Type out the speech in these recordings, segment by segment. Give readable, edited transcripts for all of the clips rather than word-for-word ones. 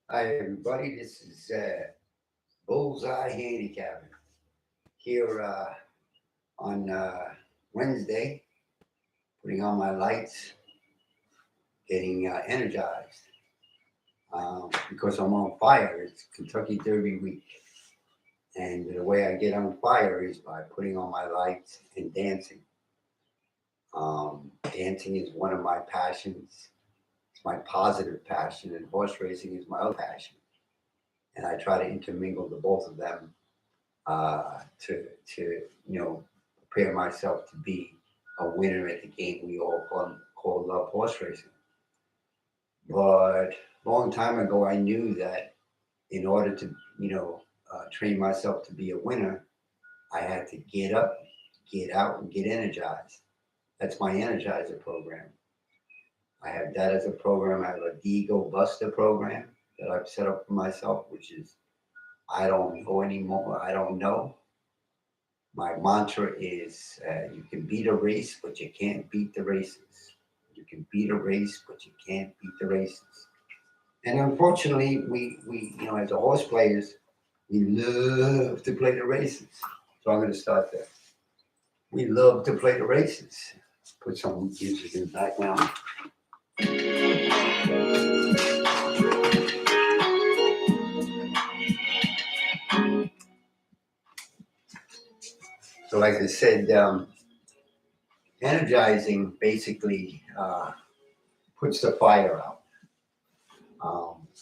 Hi, everybody. This is Bullseye Handicapping here on Wednesday, putting on my lights, getting energized because I'm on fire. It's Kentucky Derby week. And the way I get on fire is by putting on my lights and dancing. Dancing is one of my passions. It's my positive passion, and horse racing is my other passion. And I try to intermingle the both of them to prepare myself to be a winner at the game we all call love horse racing. But a long time ago, I knew that in order to train myself to be a winner, I had to get up, get out, and get energized. That's my energizer program. I have that as a program. I have a Digo Buster program that I've set up for myself, which is I don't know anymore. I don't know. My mantra is you can beat a race, but you can't beat the races. You can beat a race, but you can't beat the races. And unfortunately, we as a horse players, we love to play the races. So I'm going to start there. We love to play the races. Put some music in the background. So, like I said, energizing basically puts the fire out.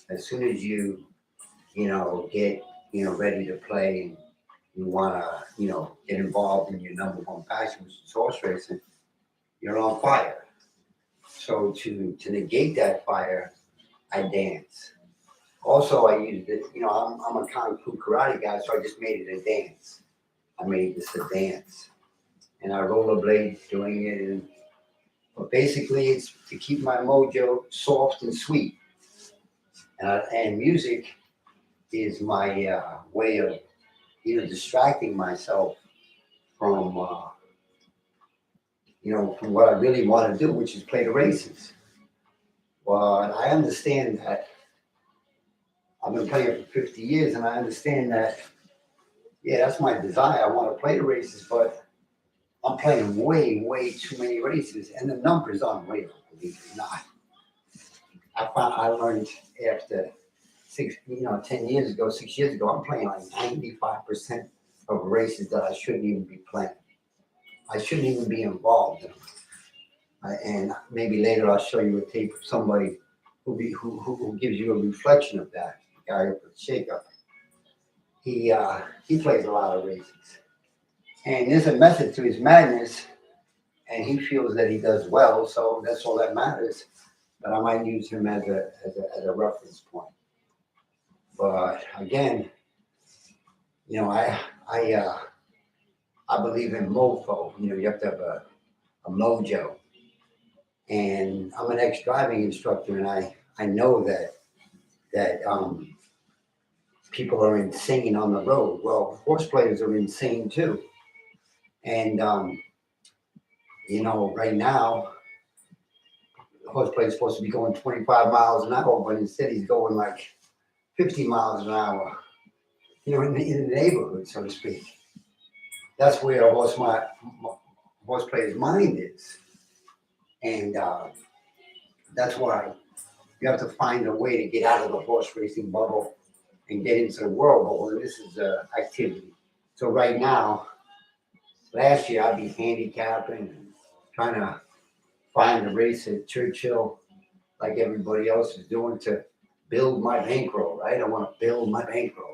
As soon as get ready to play and you want to get involved in your number one passion, which is horse racing, you're on fire. So to negate that fire, I dance. Also, I use it. I'm a kung fu karate guy, so I just made it a dance. I made this a dance, and I rollerblade doing it. But basically, it's to keep my mojo soft and sweet. And music is my way of distracting myself from from what I really want to do, which is play the races. But I understand that I've been playing for 50 years, and I understand that that's my desire. I want to play the races, but I'm playing way too many races, and the numbers aren't real, believe it or not. I learned after 10 years ago, 6 years ago, I'm playing like 95% of races that I shouldn't even be playing. I shouldn't even be involved in them. And maybe later I'll show you a tape of somebody who gives you a reflection of that. The guy up at Shake-Up. He plays a lot of races. And there's a method to his madness, and he feels that he does well, so that's all that matters. But I might use him as a reference point. But again, I believe in mofo. You have to have a mojo. And I'm an ex-driving instructor, and I know that people are insane on the road. Well, horse players are insane too. And right now, the horse player is supposed to be going 25 miles an hour, but instead he's going like 50 miles an hour. In the neighborhood, so to speak. That's where a horse player's mind is, and that's why you have to find a way to get out of the horse racing bubble and get into the world bubble. And this is activity. So right now, last year I'd be handicapping, trying to find a race at Churchill, like everybody else is doing, to build my bankroll. Right? I want to build my bankroll.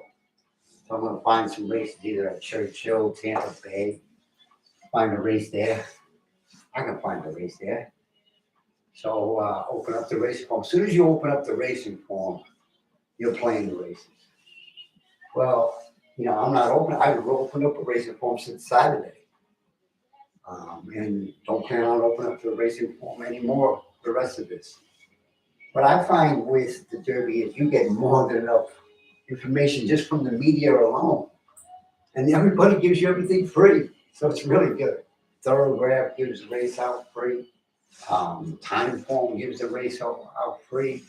So I'm going to find some races either at Churchill, Tampa Bay. Find a race there. I can find a race there. So open up the racing form. As soon as you open up the racing form, you're playing the races. Well, I'm not open. I've opened up a racing form since Saturday. And don't plan on opening up the racing form anymore the rest of this. What I find with the Derby is you get more than enough information just from the media alone. And everybody gives you everything free. So it's really good. Thoroughgraph gives the race out free. Time Form gives the race out free.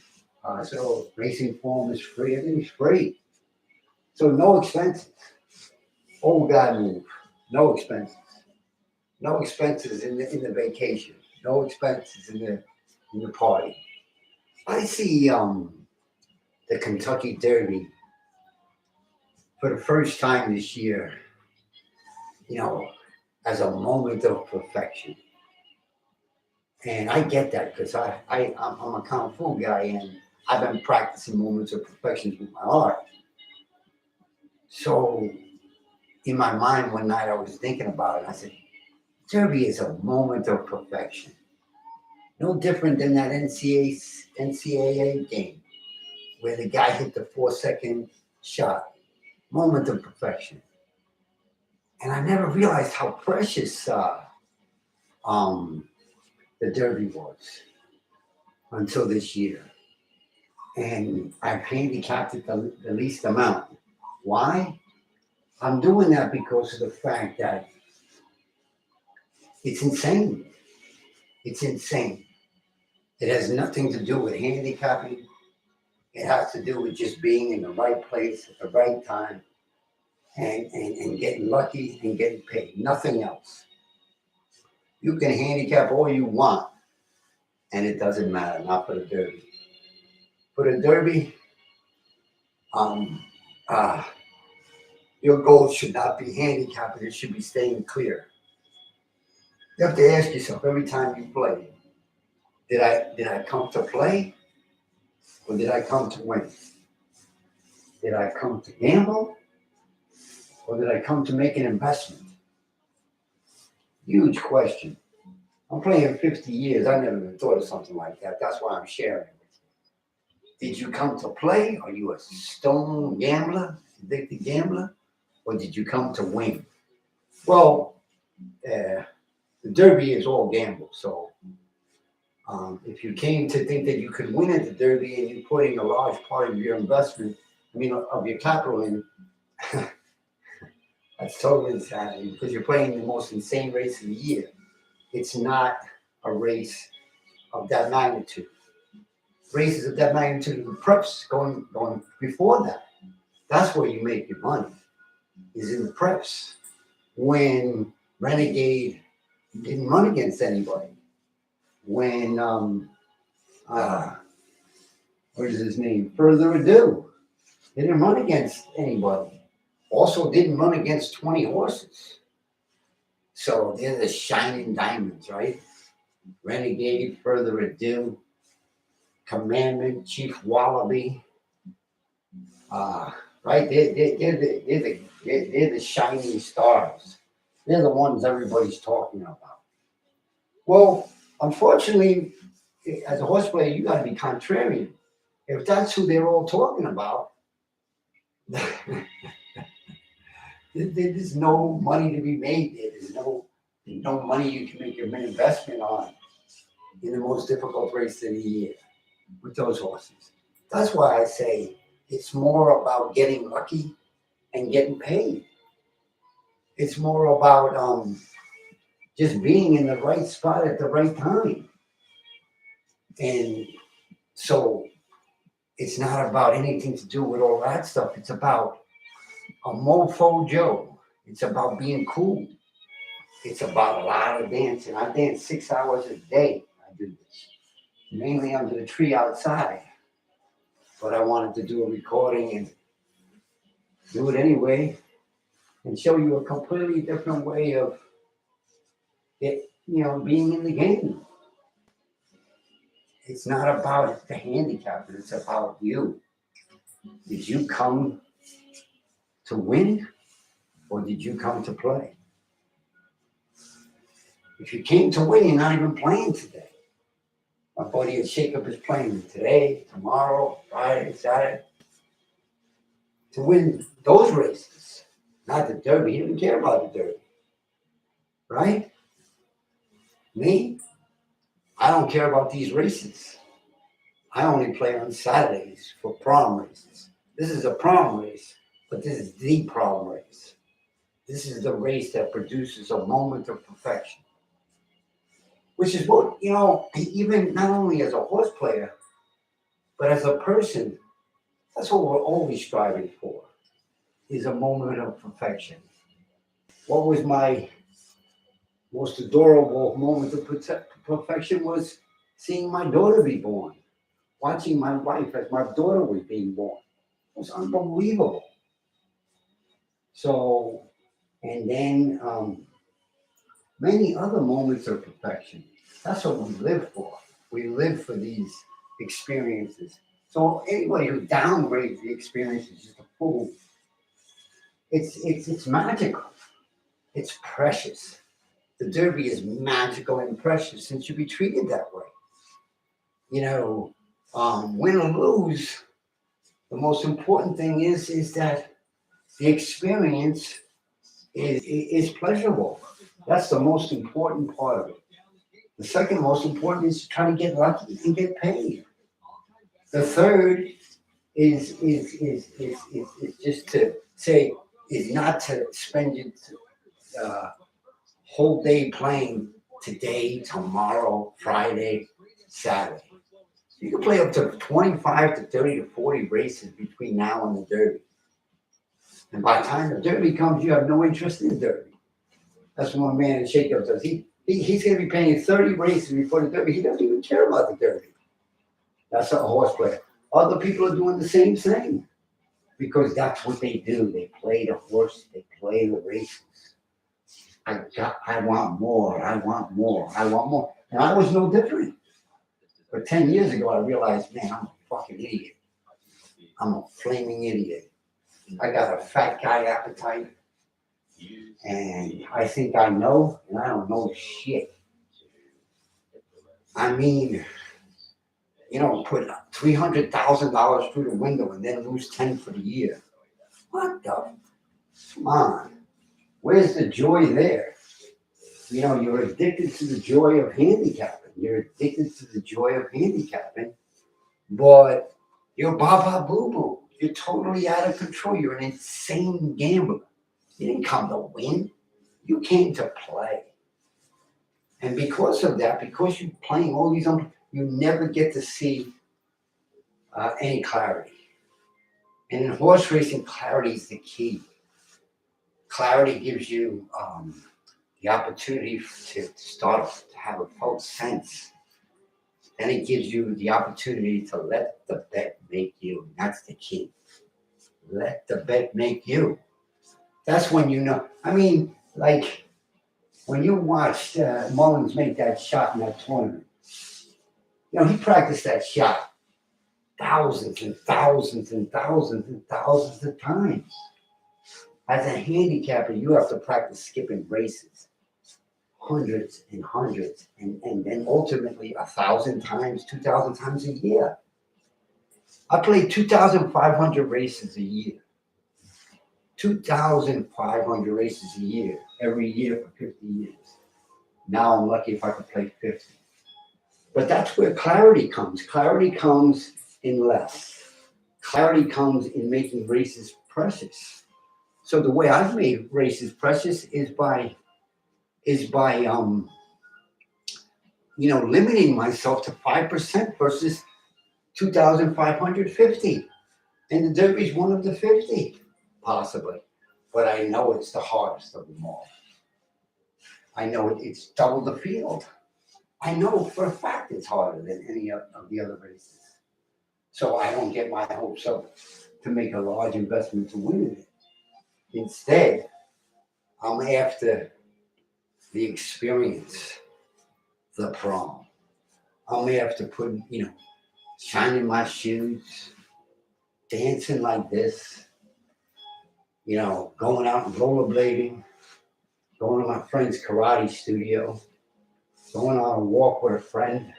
So racing form is free. Everything's free. So no expenses. Old guy move. No expenses. No expenses in the vacation. No expenses in the party. I see the Kentucky Derby for the first time this year, you know, as a moment of perfection. And I get that because I'm a kung fu guy and I've been practicing moments of perfection with my art. So in my mind one night I was thinking about it. I said, Derby is a moment of perfection. No different than that NCAA game where the guy hit the 4-second shot. Moment of perfection. And I never realized how precious the Derby was until this year. And I've handicapped it the least amount. Why? I'm doing that because of the fact that it's insane. It's insane. It has nothing to do with handicapping. It has to do with just being in the right place at the right time and getting lucky and getting paid. Nothing else. You can handicap all you want, and it doesn't matter, not for the Derby. For the Derby, your goal should not be handicapping, it should be staying clear. You have to ask yourself every time you play, did I come to play or did I come to win? Did I come to gamble or did I come to make an investment? Huge question. I'm playing 50 years. I never even thought of something like that. That's why I'm sharing it. Did you come to play? Are you a stone gambler, addicted gambler? Or did you come to win? Well, the Derby is all gamble. So if you came to think that you could win at the Derby and you're putting a large part of your investment, of your capital in, that's totally insanity because you're playing the most insane race of the year. It's not a race of that magnitude. Races of that magnitude, the preps going before that. That's where you make your money, is in the preps. When Renegade didn't run against anybody. When, what is his name? Further Ado. They didn't run against anybody. Also didn't run against 20 horses. So they're the shining diamonds, right? Renegade, Further Ado, Commandment, Chief Wallaby. Right? They're the shining stars. They're the ones everybody's talking about. Well, unfortunately, as a horse player, you got to be contrarian. If that's who they're all talking about, there's no money to be made there. There's no money you can make your investment on in the most difficult race of the year with those horses. That's why I say it's more about getting lucky and getting paid. It's more about just being in the right spot at the right time. And so it's not about anything to do with all that stuff. It's about a mofo Joe. It's about being cool. It's about a lot of dancing. I dance 6 hours a day. I do this. Mainly under the tree outside. But I wanted to do a recording and do it anyway and show you a completely different way of it, being in the game. It's not about the handicap, it's about you. Did you come to win or did you come to play? If you came to win, you're not even playing today. My buddy Jacob is playing today, tomorrow, Friday, Saturday. To win those races, not the Derby. He didn't care about the Derby. Right? Me, I don't care about these races. I only play on Saturdays for prom races. This is a prom race, but this is the prom race. This is the race that produces a moment of perfection. Which is what, even not only as a horse player, But as a person, that's what we're always striving for, is a moment of perfection. What was my most adorable moment of perfection was seeing my daughter be born, watching my wife as my daughter was being born. It was unbelievable. So, and then many other moments of perfection. That's what we live for. We live for these experiences. So anybody who downgrades the experience is just a fool. It's magical. It's precious. The Derby is magical and precious and should be treated that way. You know, win or lose, the most important thing is that the experience is pleasurable. That's the most important part of it. The second most important is to try to get lucky and get paid. The third is just to say is not to spend your whole day playing today, tomorrow, Friday, Saturday. You can play up to 25 to 30 to 40 races between now and the Derby. And by the time the Derby comes, you have no interest in the Derby. That's what my man in Shakeup does. He's going to be playing 30 races before the Derby. He doesn't even care about the Derby. That's a horse player. Other people are doing the same thing because that's what they do. They play the horse. They play the races. I want more. I want more. I want more. And I was no different. But 10 years ago, I realized, man, I'm a fucking idiot. I'm a flaming idiot. I got a fat guy appetite. And I think I know, and I don't know shit. I mean, you know, put $300,000 through the window and then lose 10 for the year. What the? Come on. Where's the joy there? You know, you're addicted to the joy of handicapping. You're addicted to the joy of handicapping, but you're baba boo boo. You're totally out of control. You're an insane gambler. You didn't come to win. You came to play. And because of that, because you're playing all these, you never get to see any clarity. And in horse racing, clarity is the key. Clarity gives you the opportunity to start to have a false sense. Then it gives you the opportunity to let the bet make you. That's the key. Let the bet make you. That's when you know. I mean, like when you watched Mullins make that shot in that tournament, you know, he practiced that shot thousands and thousands and thousands and thousands of times. As a handicapper, you have to practice skipping races, hundreds and hundreds, and then ultimately 1,000 times, 2,000 times a year. I played 2,500 races a year. 2,500 races a year, every year for 50 years. Now I'm lucky if I could play 50. But that's where clarity comes. Clarity comes in less. Clarity comes in making races precious. So the way I've made races precious is by limiting myself to 5% versus 2,550. And the Derby's one of the 50, possibly. But I know it's the hardest of them all. I know it's double the field. I know for a fact it's harder than any of the other races. So I don't get my hopes up to make a large investment to win in it. Instead, I'm after the experience, the prom. I'm after putting, shining my shoes, dancing like this, going out and rollerblading, going to my friend's karate studio, going on a walk with a friend,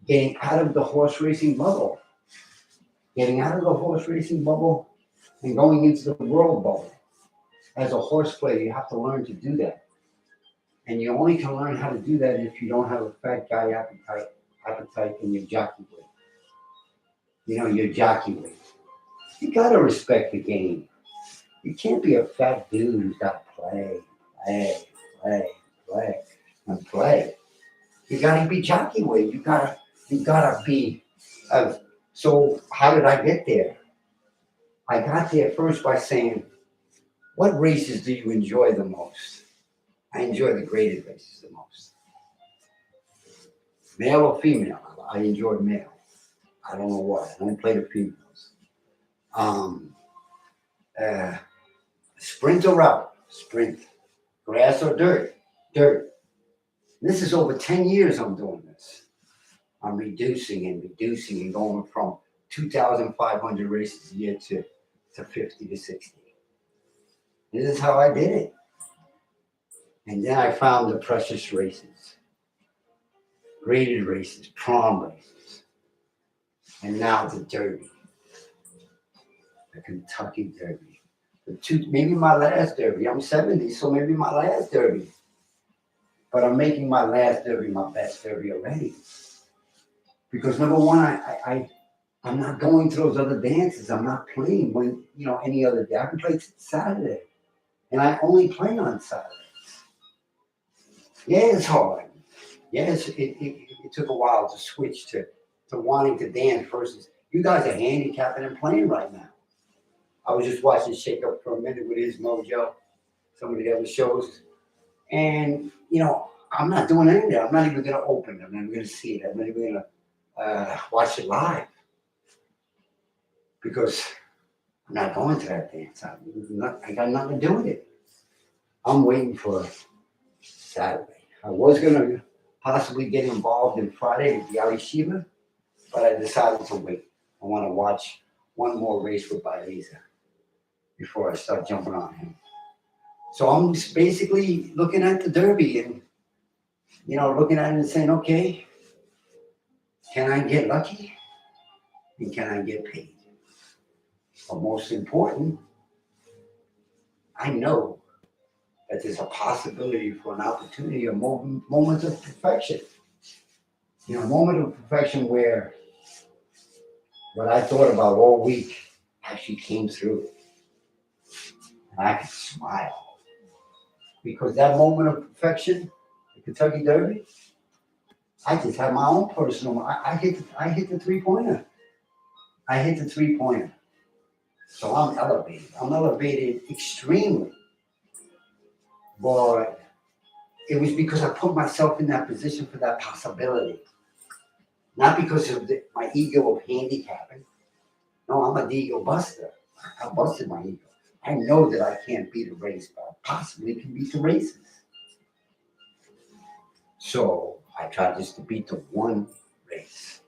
getting out of the horse racing bubble, and going into the world bubble. As a horse player, you have to learn to do that. And you only can learn how to do that if you don't have a fat guy appetite in your jockey weight. Your jockey weight. You gotta respect the game. You can't be a fat dude who's got to play. You gotta be jockey weight. You gotta be So how did I get there? I got there first by saying, what races do you enjoy the most? I enjoy the graded races the most. Male or female? I enjoy male. I don't know why. I don't play the females. Um, uh, Sprint or route? Sprint. Grass or dirt? Dirt. This is over 10 years I'm doing this. I'm reducing and going from 2,500 races a year to 50 to 60. This is how I did it. And then I found the precious races, graded races, prom races, and now the Derby, the Kentucky Derby. Maybe my last Derby. I'm 70, so maybe my last Derby. But I'm making my last Derby my best Derby already. Because number one, I'm not going to those other dances. I'm not playing when, any other day. I can play Saturday. And I only play on Saturdays. Yeah, it's hard. Yes, it took a while to switch to wanting to dance versus you guys are handicapping and playing right now. I was just watching Shake Up for a minute with his mojo, some of the other shows. And, I'm not doing anything. I'm not even going to open it. I'm not even going to see it. I'm not even going to watch it live. Because I'm not going to that dance. I got nothing to do with it. I'm waiting for Saturday. I was going to possibly get involved in Friday with the Ali Shiva, but I decided to wait. I want to watch one more race with Baeza before I start jumping on him. So I'm just basically looking at the Derby and, looking at it and saying, okay, can I get lucky? And can I get paid? But most important, I know that there's a possibility for an opportunity, a moment of perfection. A moment of perfection where what I thought about all week actually came through. And I could smile. Because that moment of perfection, the Kentucky Derby, I just had my own personal, I hit the three-pointer. I hit the three-pointer. So I'm elevated. I'm elevated extremely. But it was because I put myself in that position for that possibility. Not because of my ego of handicapping. No, I'm an ego buster. I busted my ego. I know that I can't beat a race, but I possibly can beat the races. So I tried just to beat the one race.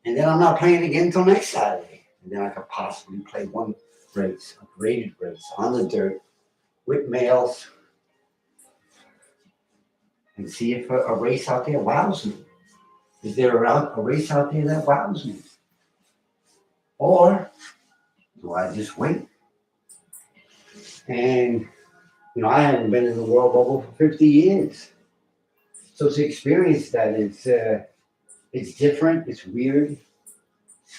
And then I'm not playing again until next Saturday. And then I could possibly play one race, a graded race on the dirt with males and see if a race out there wows me. Is there a race out there that wows me? Or do I just wait? And, I haven't been in the world bubble for 50 years. So to experience that, it's different, it's weird,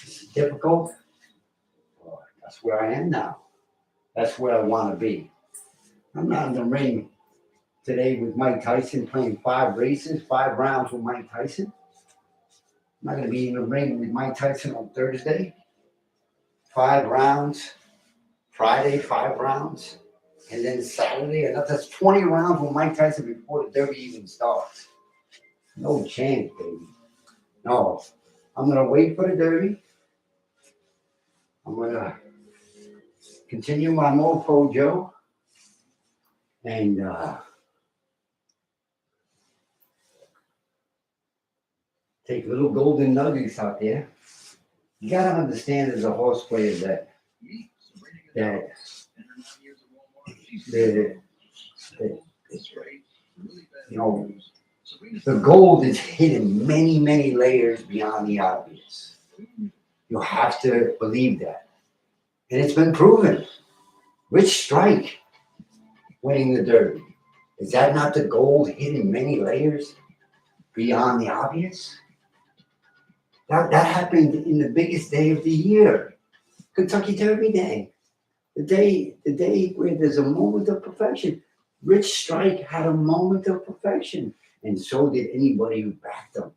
it's difficult. Well, that's where I am now. That's where I want to be. I'm not in the ring today with Mike Tyson playing 5 races, 5 rounds with Mike Tyson. I'm not going to be in the ring with Mike Tyson on Thursday. 5 rounds. Friday, 5 rounds. And then Saturday, that's 20 rounds with Mike Tyson before the Derby even starts. No chance, baby. No. I'm going to wait for the Derby. I'm going to continue my mofo Joe. And take little golden nuggets out there. You got to understand as a horse player that the gold is hidden many, many layers beyond the obvious. You have to believe that. And it's been proven. Rich Strike winning the Derby. Is that not the gold hidden many layers beyond the obvious? That happened in the biggest day of the year, Kentucky Derby Day. The day where there's a moment of perfection. Rich Strike had a moment of perfection, and so did anybody who backed him.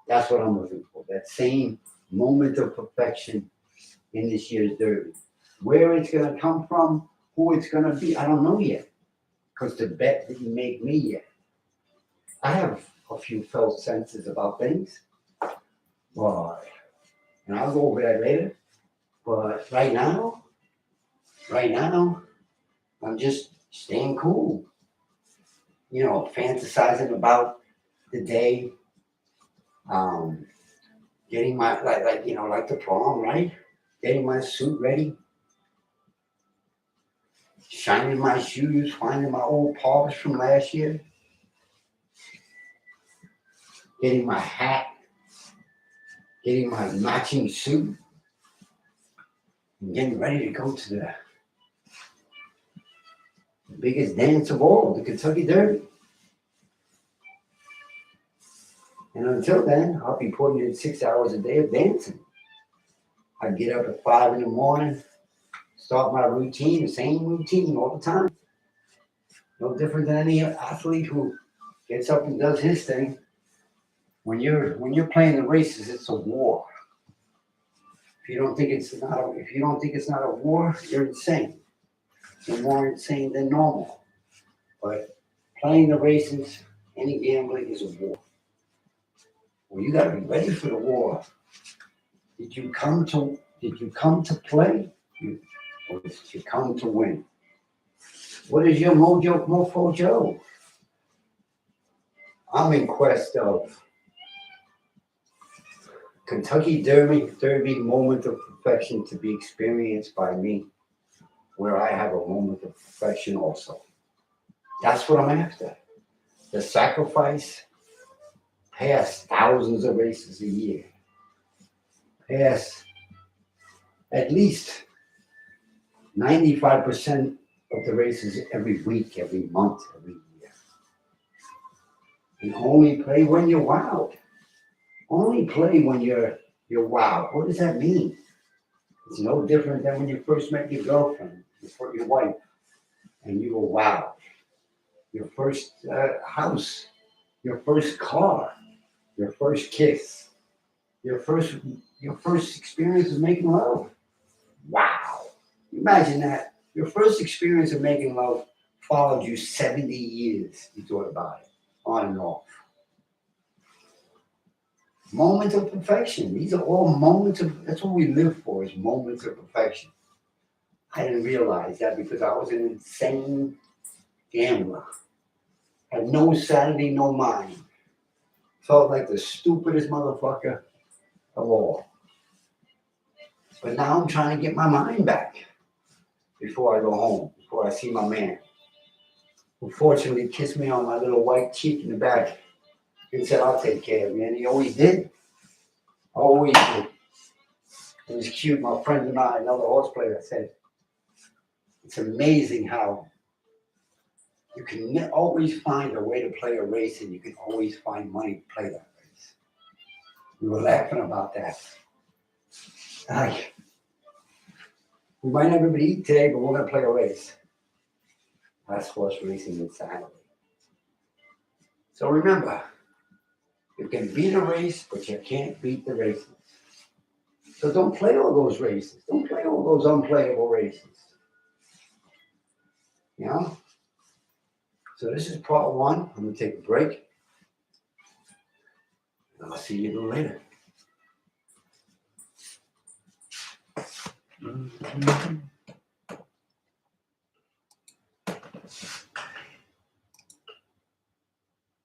That's what I'm looking for. That same moment of perfection in this year's Derby. Where it's going to come from, who it's going to be, I don't know yet. Because the bet didn't make me yet. I have a few felt senses about things. But, and I'll go over that later. But right now, I'm just staying cool. You know, fantasizing about the day. Getting my, like the prom, right? Getting my suit ready. Shining my shoes, finding my old polish from last year. Getting my hat. Getting my matching suit. And getting ready to go to the biggest dance of all, the Kentucky Derby. And until then, I'll be putting in 6 hours a day of dancing. I get up at 5 in the morning, start my routine, the same routine all the time. No different than any athlete who gets up and does his thing. When you're playing the races, it's a war. If you don't think it's not a war, you're insane. You're more insane than normal. But playing the races, any gambling is a war. Well, you got to be ready for the war. Did you come to play? Or did you come to win? What is your mofo Joe? I'm in quest of Kentucky Derby moment of perfection to be experienced by me, where I have a moment of perfection also. That's what I'm after. The sacrifice past thousands of races a year. Past at least 95% of the races every week, every month, every year. And only play when you're wild. Only play when you're wild. What does that mean? It's no different than when you first met your girlfriend, your wife, and you were wild. Your first house, your first car, your first kiss, your first experience of making love. Wow. Imagine that. Your first experience of making love followed you 70 years. You thought about it, on and off. Moments of perfection. These are all moments of, that's what we live for, is moments of perfection. I didn't realize that because I was an insane gambler. Had no sanity, no mind. Felt like the stupidest motherfucker of all. But now I'm trying to get my mind back before I go home, before I see my man, who fortunately kissed me on my little white cheek in the back and said, I'll take care of you. And he always did. Always did. It was cute. My friend and I, another horse player, said, it's amazing how you can always find a way to play a race and you can always find money to play that race. We were laughing about that. We might never eat today, but we're going to play a race. That's horse racing insanity. So remember, you can beat a race, but you can't beat the races. So don't play all those races. Don't play all those unplayable races. You know? So this is part one. I'm going to take a break. And I'll see you a little later. Mm-hmm.